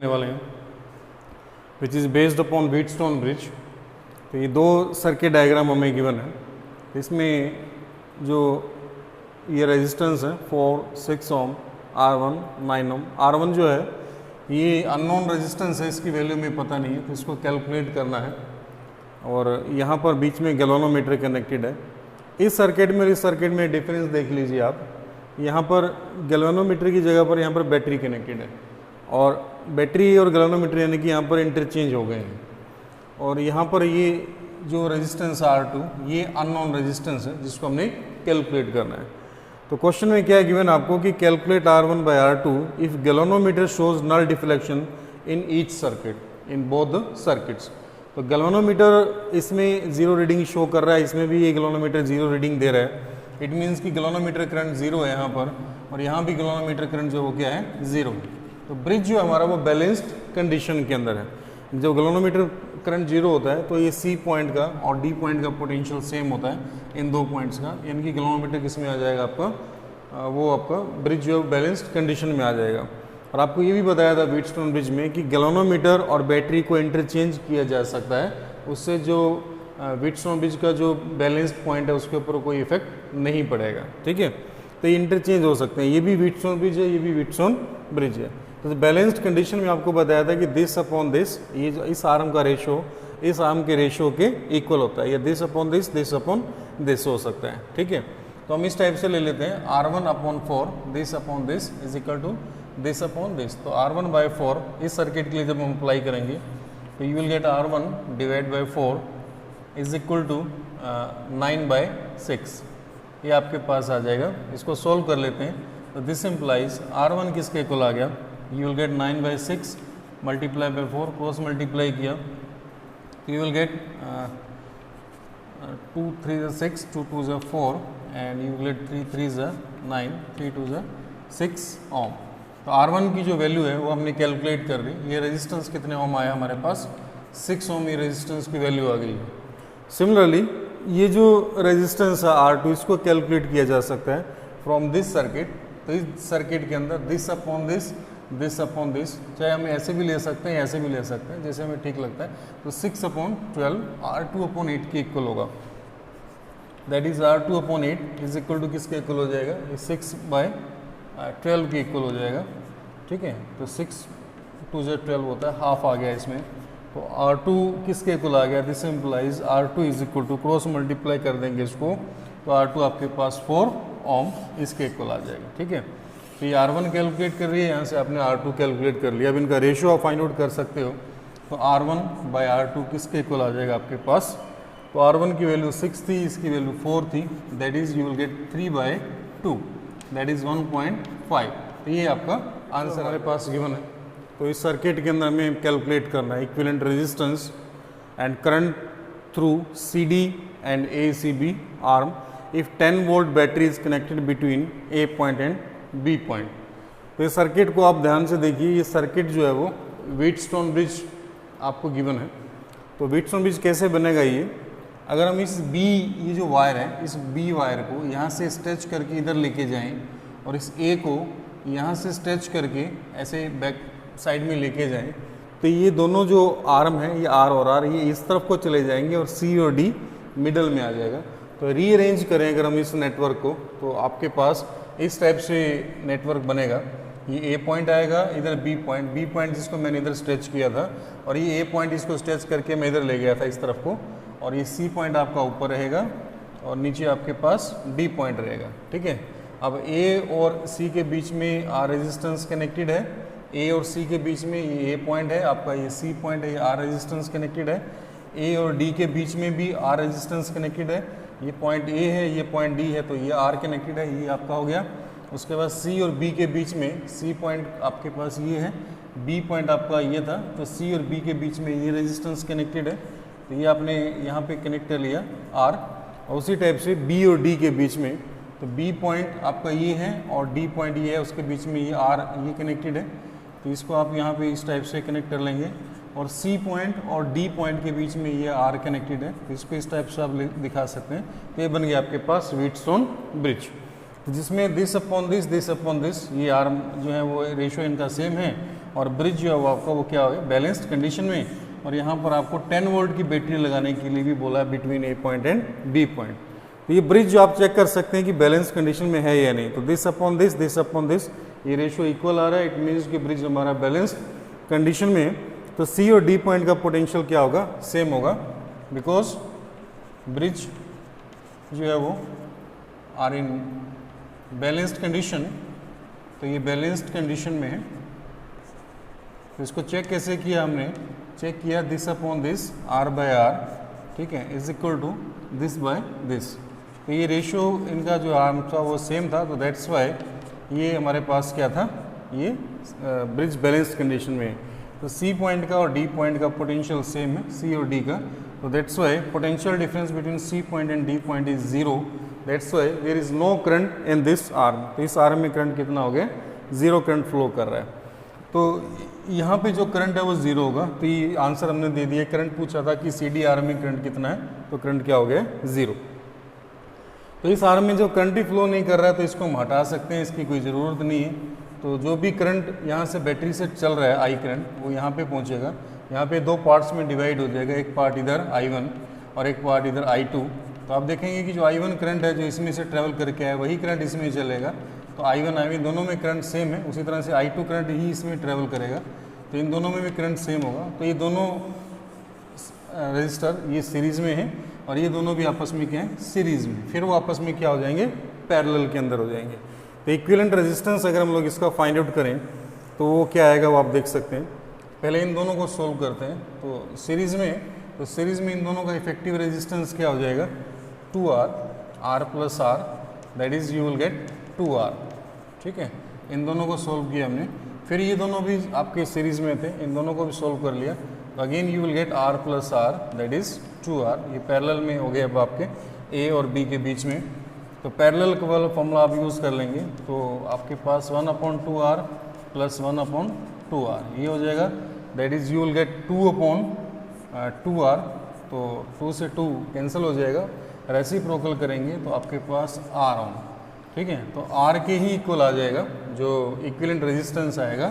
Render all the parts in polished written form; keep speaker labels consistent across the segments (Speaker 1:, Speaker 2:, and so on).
Speaker 1: वाले हैं, which is based upon Wheatstone bridge. तो ये दो सर्किट डायग्राम हमें गिवन है। इसमें जो ये रेजिस्टेंस है 4, 6 ओम, R1, 9 ओम। R1 जो है ये अननोन रेजिस्टेंस है, इसकी वैल्यू में पता नहीं है, तो इसको कैलकुलेट करना है। और यहाँ पर बीच में गैल्वेनोमीटर कनेक्टेड है। इस सर्किट में और इस सर्किट में डिफरेंस देख लीजिए आप। यहाँ पर गैल्वेनोमीटर की जगह पर यहाँ पर बैटरी कनेक्टेड है, और बैटरी और गैल्वेनोमीटर यानी कि यहाँ पर इंटरचेंज हो गए हैं। और यहाँ पर ये जो रेजिस्टेंस R2 ये अननोन रेजिस्टेंस है जिसको हमने कैलकुलेट करना है। तो क्वेश्चन में क्या है गिवन आपको कि calculate R1 by R2 if galvanometer shows null deflection in each circuit in both the circuits. तो गैल्वेनोमीटर इसमें जीरो रीडिंग शो कर रहा है, इसमें भी ये गैल्वेनोमीटर जीरो रीडिंग दे रहा है। इट मीन्स कि गैल्वेनोमीटर करंट जीरो है यहाँ पर, और यहाँ भी गैल्वेनोमीटर करंट जो वो क्या है, जीरो। तो ब्रिज जो हमारा वो बैलेंस्ड कंडीशन के अंदर है। जब गैल्वेनोमीटर करंट जीरो होता है तो ये C पॉइंट का और D पॉइंट का पोटेंशियल सेम होता है इन दो पॉइंट्स का, यानी कि गैल्वेनोमीटर किस में आ जाएगा आपका, वो आपका ब्रिज जो है बैलेंस्ड कंडीशन में आ जाएगा। और आपको ये भी बताया था व्हीटस्टोन ब्रिज में कि गैल्वेनोमीटर और बैटरी को इंटरचेंज किया जा सकता है, उससे जो व्हीटस्टोन ब्रिज का जो बैलेंस्ड पॉइंट है उसके ऊपर कोई इफेक्ट नहीं पड़ेगा। ठीक है, तो ये इंटरचेंज हो सकते हैं। ये भी व्हीटस्टोन ब्रिज है, ये भी व्हीटस्टोन ब्रिज है। तो बैलेंस्ड कंडीशन में आपको बताया था कि दिस अपॉन दिस, ये जो इस आर्म का रेशो इस आर्म के रेशो के इक्वल होता है, या दिस अपॉन दिस हो सकता है। ठीक है, तो हम इस टाइप से ले लेते हैं R1 upon 4 this upon this is equal to this upon this. तो R1 बाय 4 इस सर्किट के लिए जब हम अप्लाई करेंगे तो you will get R1 divide by 4 is equal to 9 by 6, ये आपके पास आ जाएगा। इसको सोल्व कर लेते हैं। तो दिस इम्प्लाइज R1 किसके इक्वल आ गया, you will gate 9 by 6 multiply by 4, cross multiply किया तो you will get 2 3 6, 2 2 4 and you will get 3 3 9, 3 2 6 ओम। तो R1 की जो वैल्यू है वो हमने कैलकुलेट कर ली। ये रेजिस्टेंस कितने ओम आया हमारे पास, 6 ओम, ये रेजिस्टेंस की वैल्यू आ गई है। सिमिलरली ये जो रेजिस्टेंस है R2 इसको कैलकुलेट किया जा सकता है फ्रॉम दिस सर्किट। तो इस सर्किट के अंदर दिस अपॉन दिस, चाहे हम ऐसे भी ले सकते हैं ऐसे भी ले सकते हैं, जैसे हमें ठीक लगता है। तो 6 अपॉन 12 R2 अपॉन 8 के इक्वल होगा। That is R2 upon 8 is equal to किसके इक्वल हो जाएगा, ये 6 बाय 12 के इक्वल हो जाएगा। ठीक है, तो 6 2 12 होता है, हाफ आ गया इसमें। तो R2 किसके इक्वल आ गया, this implies R2 is equal to, cross multiply कर देंगे इसको तो R2 आपके पास 4 ओम इसके इक्वल आ जाएगा। ठीक है, तो ये R1 कैलकुलेट कर रही है, यहाँ से आपने R2 कैलकुलेट कर लिया। अब इनका रेशियो आप फाइंड आउट कर सकते हो। तो R1 बाय R2 किसके इक्वल आ जाएगा आपके पास, तो R1 की वैल्यू 6 थी, इसकी वैल्यू 4 थी, that is you will get 3 by 2 that is 1.5। तो ये आपका आंसर हमारे पास गिवन है। तो इस सर्किट के अंदर हमें कैलकुलेट करना है equivalent resistance and current through CD and ACB arm if 10 volt battery is connected between A point and B point. तो इस सर्किट को आप ध्यान से देखिए। ये सर्किट जो है वो व्हीटस्टोन ब्रिज आपको गिवन है। तो व्हीटस्टोन ब्रिज कैसे बनेगा, ये अगर हम इस ये जो वायर है, इस B वायर को यहाँ से स्ट्रेच करके इधर लेके जाएं और इस A को यहाँ से स्ट्रेच करके ऐसे बैक साइड में लेके जाएं, तो ये दोनों जो आर्म है, ये R और R, ये इस तरफ को चले जाएंगे और C और D मिडल में आ जाएगा। तो रीअरेंज करें अगर हम इस नेटवर्क को, तो आपके पास इस टाइप से नेटवर्क बनेगा। ये A पॉइंट आएगा, इधर B पॉइंट जिसको मैंने इधर स्ट्रेच किया था, और ये A पॉइंट इसको स्ट्रेच करके मैं इधर ले गया था इस तरफ को, और ये C पॉइंट आपका ऊपर रहेगा और नीचे आपके पास D पॉइंट रहेगा। ठीक है, अब A और C के बीच में R रेजिस्टेंस कनेक्टेड है, A और C के बीच में ये A पॉइंट है आपका, ये C पॉइंट है, ये R रेजिस्टेंस कनेक्टेड है। A और D के बीच में भी R रेजिस्टेंस कनेक्टेड है, ये पॉइंट A है, ये पॉइंट D है, तो ये R कनेक्टेड है, ये आपका हो गया। उसके बाद C और B के बीच में C पॉइंट आपके पास ये है, B पॉइंट आपका ये था, तो C और B के बीच में ये रेजिस्टेंस कनेक्टेड है, तो ये आपने यहाँ पे कनेक्ट कर लिया R। और उसी टाइप से B और D के बीच में, तो B पॉइंट आपका ये है और D पॉइंट ये है, उसके बीच में ये R ये कनेक्टेड है, तो इसको आप यहाँ पे इस टाइप से कनेक्ट कर लेंगे। और C पॉइंट और D पॉइंट के बीच में ये R कनेक्टेड है, तो इसको इस टाइप से आप दिखा सकते हैं। तो ये बन गया आपके पास व्हीटस्टोन ब्रिज, जिसमें दिस अपॉन दिस ये आर्म जो है वो रेशो इनका सेम है, और ब्रिज जो है वो आपका वो क्या होगा, बैलेंस्ड कंडीशन में। और यहाँ पर आपको 10 वोल्ट की बैटरी लगाने के लिए भी बोला है between A point and B point. तो ये ब्रिज जो आप चेक कर सकते हैं कि बैलेंस कंडीशन में है या नहीं। तो दिस अपॉन दिस, ये रेशियो इक्वल आ रहा है, इट मीन्स कि ब्रिज हमारा बैलेंस कंडीशन में। तो सी और डी पॉइंट का पोटेंशियल क्या होगा, सेम होगा, बिकॉज ब्रिज जो है वो आर इन बैलेंस्ड कंडीशन। तो ये बैलेंस्ड कंडीशन में है। तो इसको चेक कैसे किया हमने, चेक किया this upon this, R by R, ठीक है, is equal to this by this. तो ये रेशियो इनका जो आर्म था वो सेम था, तो दैट्स वाई ये हमारे पास क्या था, ये ब्रिज बैलेंस्ड कंडीशन में है। तो सी पॉइंट का और डी पॉइंट का पोटेंशियल सेम है, सी और डी का। तो that's why potential difference between C point and D point is 0। That's why there is no current in this arm. तो इस आर्म में करंट कितना हो गया, 0 करंट फ्लो कर रहा है। तो यहाँ पे जो करंट है वो 0 होगा। तो ये आंसर हमने दे दिया। करंट पूछा था कि सी डी आर्म में करंट कितना है, तो करंट क्या हो गया, 0। तो इस आर्म में जो करंट ही फ्लो नहीं कर रहा है तो इसको हम हटा सकते हैं, इसकी कोई ज़रूरत नहीं है। तो जो भी करंट यहाँ से बैटरी से चल रहा है, आई करंट, वो यहाँ पे पहुँचेगा। यहाँ पे 2 पार्ट्स में डिवाइड हो जाएगा, एक पार्ट इधर I1 और एक पार्ट इधर I2। तो आप देखेंगे कि जो I1 करंट है जो इसमें से ट्रैवल करके आया, वही करंट इसमें चलेगा। तो I1 दोनों में करंट सेम है, उसी तरह से I2 करंट ही इसमें ट्रैवल करेगा। तो इन दोनों में भी करंट सेम होगा। तो ये दोनों रजिस्टर ये सीरीज़ में है और ये दोनों भी आपस में क्या है, सीरीज़ में। फिर वो आपस में क्या हो जाएंगे, पैरेलल के अंदर हो जाएंगे। तो इक्विवेलेंट रेजिस्टेंस अगर हम लोग इसका फाइंड आउट करें तो वो क्या आएगा, वो आप देख सकते हैं। पहले इन दोनों को सोल्व करते हैं। तो सीरीज़ में इन दोनों का इफेक्टिव रेजिस्टेंस क्या हो जाएगा, 2R, R plus R, that is you will gate 2R, ठीक है। इन दोनों को सोल्व किया हमने। फिर ये दोनों भी आपके सीरीज़ में थे, इन दोनों को भी सोल्व कर लिया। तो again you will gate R plus R, that is 2R। ये पैरेलल में हो गया अब आपके A और B के बीच में। तो पैरेलल का वाला फॉर्मूला आप यूज़ कर लेंगे। तो आपके पास 1/2R प्लस 1/2R ये हो जाएगा, that is you will gate 2/2R। तो 2 से 2 कैंसिल हो जाएगा, रेसिप्रोकल करेंगे तो आपके पास R ऑन, ठीक है। तो R के ही इक्वल आ जाएगा जो इक्विवेलेंट रेजिस्टेंस आएगा।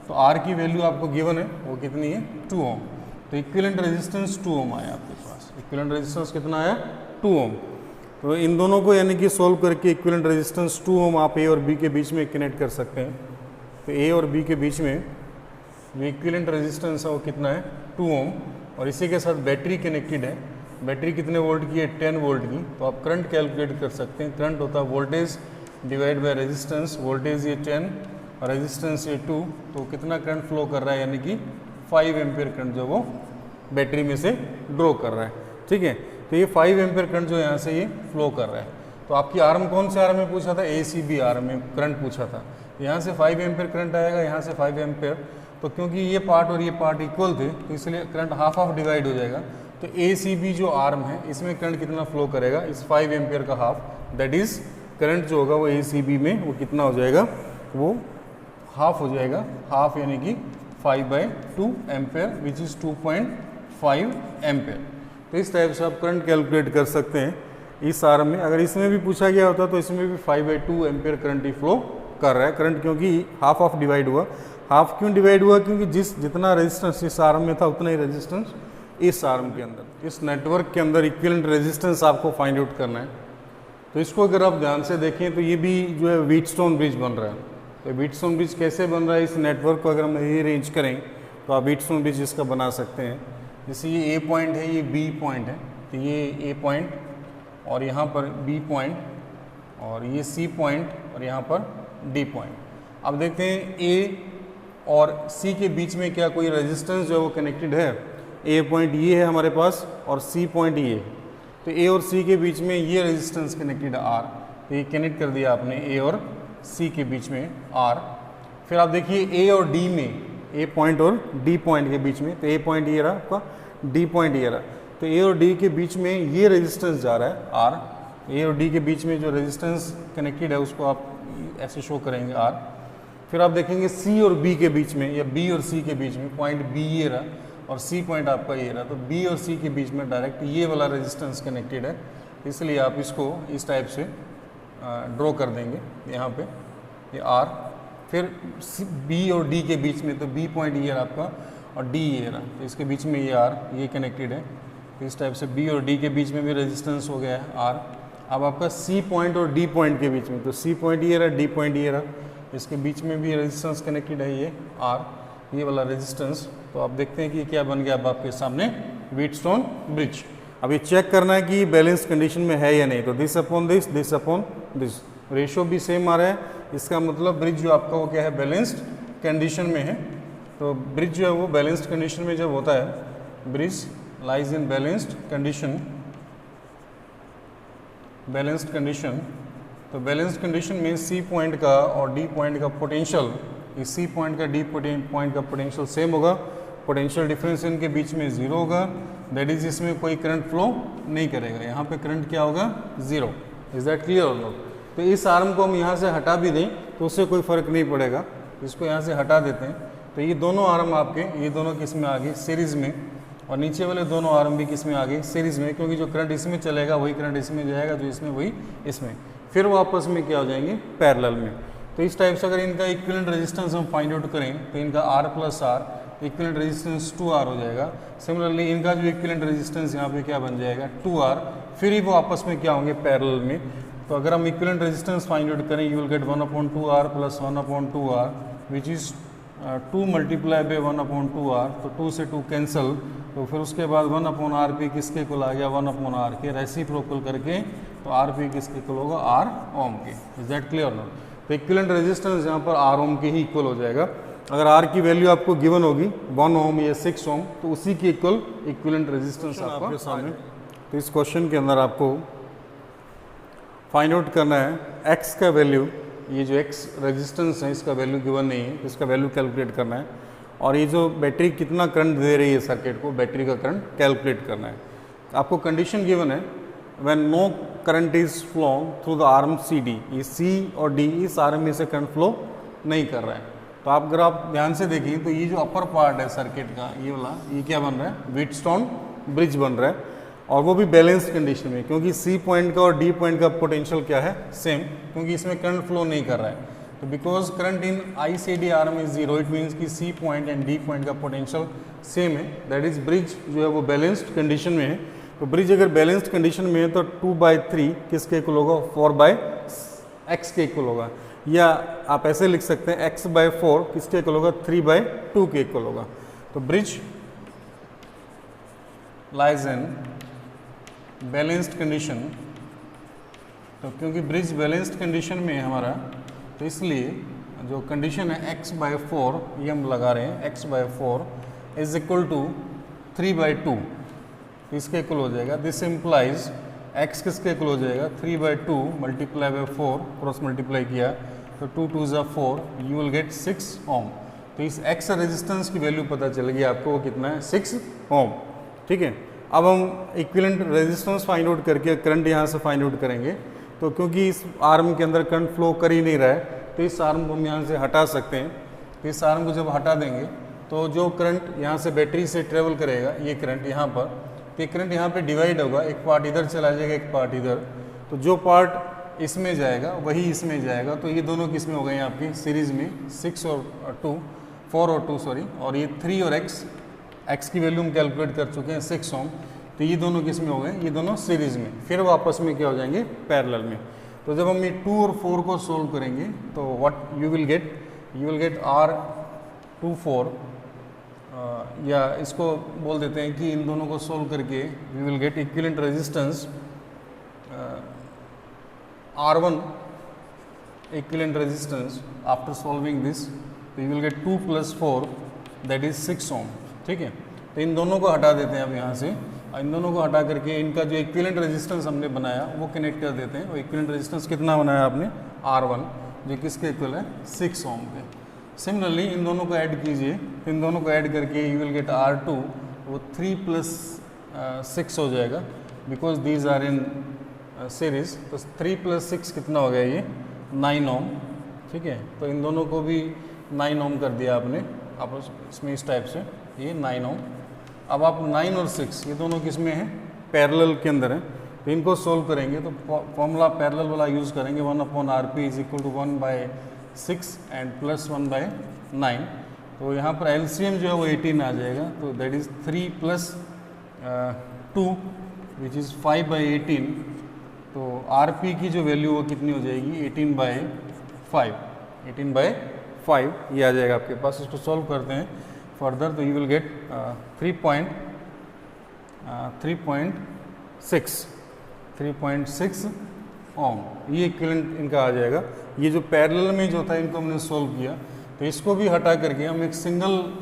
Speaker 1: तो R की वैल्यू आपको गिवन है, वो कितनी है, 2 ओम। तो इक्विवेलेंट रेजिस्टेंस 2 ओम आया आपके पास। इक्विवेलेंट रेजिस्टेंस कितना आया, 2 ओम। तो इन दोनों को यानी कि सोल्व करके इक्विवेलेंट रेजिस्टेंस 2 ओम आप A और B के बीच में कनेक्ट कर सकते हैं। तो A और B के बीच में जो इक्विवेलेंट रेजिस्टेंस है वो कितना है, 2 ओम। और इसी के साथ बैटरी कनेक्टेड है। बैटरी कितने वोल्ट की है, 10 वोल्ट की। तो आप करंट कैलकुलेट कर सकते हैं। करंट होता है voltage divide by resistance. Voltage ये 10 और रेजिस्टेंस ये 2। तो कितना करंट फ्लो कर रहा है, यानी कि 5 एम्पियर करंट जो वो बैटरी में से ड्रॉ कर रहा है, ठीक है। तो ये 5 एम्पियर करंट जो यहाँ से ये फ्लो कर रहा है। तो आपकी आर्म कौन से आर्म में पूछा था, ACB आर्म में करंट पूछा था। यहाँ से 5 एम्पियर करंट आएगा, यहाँ से 5 एम्पियर। तो क्योंकि ये पार्ट और ये पार्ट इक्वल थे तो इसलिए करंट हाफ हाफ डिवाइड हो जाएगा। तो ACB जो आर्म है इसमें करंट कितना फ्लो करेगा, इस 5 एम्पियर का हाफ, दैट इज़ करंट जो होगा वो ACB में वो कितना हो जाएगा, वो हाफ हो जाएगा। हाफ यानी कि 5/2 एम्पेयर विच इज़ 2.5 एम्पेयर। तो इस टाइप से आप करंट कैलकुलेट कर सकते हैं इस आर्म में। अगर इसमें भी पूछा गया होता तो इसमें भी 5/2 एम्पेयर करंट ही फ्लो कर रहा है। करंट क्योंकि हाफ ऑफ डिवाइड हुआ। हाफ क्यों डिवाइड हुआ, क्योंकि जितना रेजिस्टेंस इस आर्म में था उतना ही रेजिस्टेंस इस आर्म के अंदर, इस नेटवर्क के अंदर इक्विवेलेंट रेजिस्टेंस आपको फाइंड आउट करना है। तो इसको अगर आप ध्यान से देखें तो ये भी जो है व्हीटस्टोन ब्रिज बन रहा है। तो व्हीटस्टोन ब्रिज कैसे बन रहा है, इस नेटवर्क को अगर हम रीअरेंज करें तो आप व्हीटस्टोन ब्रिज इसका बना सकते हैं। जैसे ये A पॉइंट है, ये B पॉइंट है। तो ये A पॉइंट और यहाँ पर B पॉइंट और ये C पॉइंट और यहाँ पर D पॉइंट। अब देखते हैं A और C के बीच में क्या कोई रेजिस्टेंस जो है वो कनेक्टेड है। A पॉइंट ये है हमारे पास और C पॉइंट ये। तो A और C के बीच में ये रेजिस्टेंस कनेक्टेड है R। तो ये कनेक्ट कर दिया आपने A और C के बीच में R। फिर आप देखिए A और D में, A पॉइंट और D पॉइंट के बीच में, तो A पॉइंट ये रहा आपका, D पॉइंट ये रहा। तो A और D के बीच में ये रेजिस्टेंस जा रहा है R। A और D के बीच में जो रेजिस्टेंस कनेक्टेड है उसको आप ऐसे शो करेंगे R। फिर आप देखेंगे C और B के बीच में या B और C के बीच में, पॉइंट B ये रहा और C पॉइंट आपका ये रहा। तो B और C के बीच में डायरेक्ट ये वाला रेजिस्टेंस कनेक्टेड है, इसलिए आप इसको इस टाइप से ड्रॉ कर देंगे यहाँ पे, ये R। फिर बी और डी के बीच में, तो बी पॉइंट ये रहा आपका और डी ये रहा, तो इसके बीच में ये आर ये कनेक्टेड है। तो इस टाइप से बी और डी के बीच में भी रेजिस्टेंस हो गया है आर। अब आपका सी पॉइंट और डी पॉइंट के बीच में, तो सी पॉइंट ये रहा, डी पॉइंट ये रहा, इसके बीच में भी रेजिस्टेंस कनेक्टेड है ये आर, ये वाला रेजिस्टेंस। तो आप देखते हैं कि ये क्या बन गया अब आपके सामने, व्हीटस्टोन ब्रिज। अब ये चेक करना है कि बैलेंस कंडीशन में है या नहीं, तो दिस अपॉन दिस, रेशो भी सेम आ रहा है, इसका मतलब ब्रिज जो आपका वो क्या है, बैलेंस्ड कंडीशन में है। तो ब्रिज जो है वो बैलेंस्ड कंडीशन में जब होता है, bridge lies in balanced condition, balanced condition, तो बैलेंस्ड कंडीशन में सी पॉइंट का और डी पॉइंट का पोटेंशियल, इस सी पॉइंट का डी पॉइंट का पोटेंशियल सेम होगा, पोटेंशियल डिफरेंस इनके बीच में ज़ीरो होगा, दैट इज इसमें कोई करंट फ्लो नहीं करेगा, यहाँ पे करंट क्या होगा, ज़ीरो। इज दैट क्लियर और नॉट? तो इस आर्म को हम यहाँ से हटा भी दें तो उससे कोई फ़र्क नहीं पड़ेगा, इसको यहाँ से हटा देते हैं। तो ये दोनों आर्म आपके, ये दोनों किस में आ गए, सीरीज़ में, और नीचे वाले दोनों आर्म भी किस में आ गए, सीरीज़ में, क्योंकि जो करंट इसमें चलेगा वही करंट इसमें जाएगा, जो इसमें वही इसमें, फिर वो आपस में क्या हो जाएंगे, पैरेलल में। तो इस टाइप से अगर इनका इक्विवेलेंट रेजिस्टेंस हम फाइंड आउट करें तो इनका R plus R, equivalent resistance 2R हो जाएगा। सिमिलरली इनका जो इक्विवेलेंट रेजिस्टेंस यहाँ पे क्या बन जाएगा, 2R, फिर ही वो आपस में क्या होंगे, पैरेलल में। तो अगर हम इक्विवेलेंट रेजिस्टेंस फाइंड आउट करें, you will gate 1/2R plus 1/2R which is 2 multiply by 1/2R, तो 2 से 2 कैंसिल, तो फिर उसके बाद 1/RP किसके कुल आ गया, 1/R के, रेसिप्रोकल करके, तो RP किसके कुल होगा, R ओम के। Is that clear not? तो इक्विवेलेंट रेजिस्टेंस यहाँ पर R ओम के ही इक्वल हो जाएगा। अगर R की वैल्यू आपको गिवन होगी 1 ओम या 6 ओम, तो उसी के इक्वल इक्विवेलेंट रेजिस्टेंस आपके सामने। तो इस क्वेश्चन के अंदर आपको फाइंड आउट करना है X का वैल्यू, ये जो X रेजिस्टेंस है इसका वैल्यू गिवन नहीं है, इसका वैल्यू कैलकुलेट करना है, और ये जो बैटरी कितना करंट दे रही है सर्किट को, बैटरी का करंट कैलकुलेट करना है। आपको कंडीशन गिवन है, when no current is flow through the arm CD, ये C और D इस आर्म में से करंट फ्लो नहीं कर रहा है। तो आप अगर आप ध्यान से देखें तो ये जो अपर पार्ट है सर्किट का, ये वाला, ये क्या बन रहा है, व्हीटस्टोन ब्रिज बन रहा है, और वो भी बैलेंस्ड कंडीशन में, क्योंकि C पॉइंट का और D पॉइंट का पोटेंशियल क्या है, सेम, क्योंकि इसमें करंट फ्लो नहीं कर रहा है। तो because current in ICD arm is 0, it means कि C point and D point का पोटेंशियल सेम है, दैट इज ब्रिज जो है वो बैलेंस्ड कंडीशन में है। तो ब्रिज अगर बैलेंस्ड कंडीशन में है तो 2/3 किसके इक्वल होगा, 4/x के इक्वल होगा, या आप ऐसे लिख सकते हैं x/4 किसके इक्वल होगा, 3/2 के इक्वल होगा। तो bridge lies in balanced condition, तो क्योंकि ब्रिज बैलेंस्ड कंडीशन में है हमारा, तो इसलिए जो कंडीशन है x/4 ये हम लगा रहे हैं, x/4 इज इक्वल टू 3/2, इसके इक्वल हो जाएगा। दिस इम्प्लाइज x किसके इक्वल हो जाएगा, 3/2 मल्टीप्लाई बाई 4, क्रॉस मल्टीप्लाई किया तो 2 2 ज़ा 4, यू विल गेट 6 ओम। तो इस x रेजिस्टेंस की वैल्यू पता चलेगी आपको, वो कितना है, 6 ओम। ठीक है, अब हम इक्विवेलेंट रेजिस्टेंस फाइंड आउट करके करंट यहाँ से फाइंड आउट करेंगे। तो क्योंकि इस आर्म के अंदर करंट फ्लो कर ही नहीं रहा है, तो इस आर्म को हम यहाँ से हटा सकते हैं। तो इस आर्म को जब हटा देंगे तो जो करंट यहाँ से बैटरी से ट्रेवल करेगा, ये करंट यहाँ पर, तो ये करंट यहाँ पे डिवाइड होगा, एक पार्ट इधर चला जाएगा, एक पार्ट इधर, तो जो पार्ट इसमें जाएगा वही इसमें जाएगा। तो ये दोनों किस में हो गए आपकी सीरीज़ में, 6 और 2, 4 और 2 सॉरी, और ये 3 और x की वैल्यू हम कैलकुलेट कर चुके हैं 6 ओम। तो ये दोनों किस में हो गए, ये दोनों सीरीज़ में, फिर वो आपस में क्या हो जाएंगे, पैरेलल में। तो जब हम ये 2 और 4 को सोल्व करेंगे तो what you will gate R24, या इसको बोल देते हैं कि इन दोनों को सोल्व करके we will get equivalent resistance R1 equivalent resistance after solving this, we will get 2 + 4 दैट इज 6 ओम। ठीक है, तो इन दोनों को हटा देते हैं अब यहाँ से, इन दोनों को हटा करके इनका जो इक्विवेलेंट रेजिस्टेंस हमने बनाया वो कनेक्ट कर देते हैं। वो इक्विवेलेंट रेजिस्टेंस कितना बनाया आपने, R1, जो किसके इक्वल है, 6 ओम के। सिमिलरली इन दोनों को ऐड कीजिए, इन दोनों को ऐड करके यू विल गेट R2, वो 3 + 6 हो जाएगा, because these are in series. तो 3 + 6 कितना हो गया, ये 9 ओम। ठीक है, तो इन दोनों को भी 9 ओम कर दिया आपने, आप इसमें इस टाइप से, ये 9 ओम। अब आप 9 और 6 ये दोनों किस में हैं, पैरेलल के अंदर है। तो इनको सोल्व करेंगे तो फॉर्मूला पैरेलल वाला यूज़ करेंगे, 1/RP = 1/3 6 एंड प्लस 1/9, तो यहाँ पर एलसीएम जो है वो 18 आ जाएगा, तो that is 3 plus 2 which is 5/18। तो आरपी की जो वैल्यू वो कितनी हो जाएगी 18/5, 18/5 ये आ जाएगा आपके पास। इसको सॉल्व करते हैं फर्दर, तो यू विल गेट 3.6 ओम, ये इक्विवेलेंट इनका आ जाएगा। ये जो पैरेलल में जो था इनको हमने सॉल्व किया, तो इसको भी हटा करके हम एक सिंगल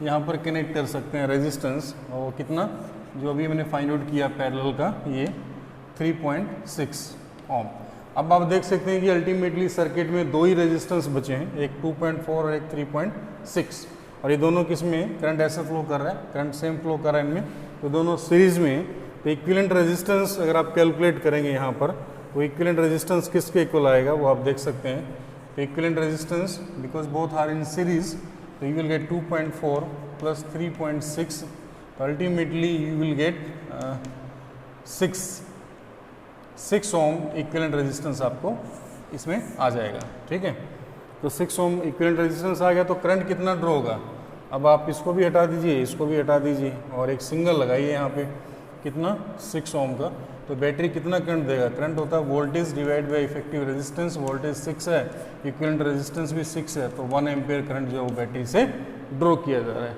Speaker 1: यहाँ पर कनेक्ट कर सकते हैं रेजिस्टेंस, और कितना जो अभी मैंने फाइंड आउट किया पैरेलल का, ये 3.6 ओम। अब आप देख सकते हैं कि अल्टीमेटली सर्किट में दो ही रेजिस्टेंस बचे हैं, एक 2.4 और एक 3.6, और ये दोनों किस में करंट ऐसा फ्लो कर रहा है, करंट सेम फ्लो कर रहा है इनमें, तो दोनों सीरीज में। तो इक्विवेलेंट रेजिस्टेंस अगर आप कैलकुलेट करेंगे यहाँ पर, तो इक्विवेलेंट रेजिस्टेंस किसके इक्वल आएगा वो आप देख सकते हैं। तो equivalent resistance because both are in series, तो यू विल गेट 2.4 प्लस 3.6, तो ultimately you will get 6 ohm equivalent resistance आपको इसमें आ जाएगा। ठीक है, तो 6 ओम इक्विवेलेंट रेजिस्टेंस आ गया, तो करंट कितना ड्रॉ होगा। अब आप इसको भी हटा दीजिए, इसको भी हटा दीजिए, और एक सिंगल लगाइए यहाँ पे, कितना 6 ओम का, तो बैटरी कितना करंट देगा। करंट होता है voltage divide by effective resistance, voltage 6 है, इक्विवेलेंट रेजिस्टेंस भी 6 है, तो 1 एम्पियर करंट जो है वो बैटरी से ड्रॉ किया जा रहा है।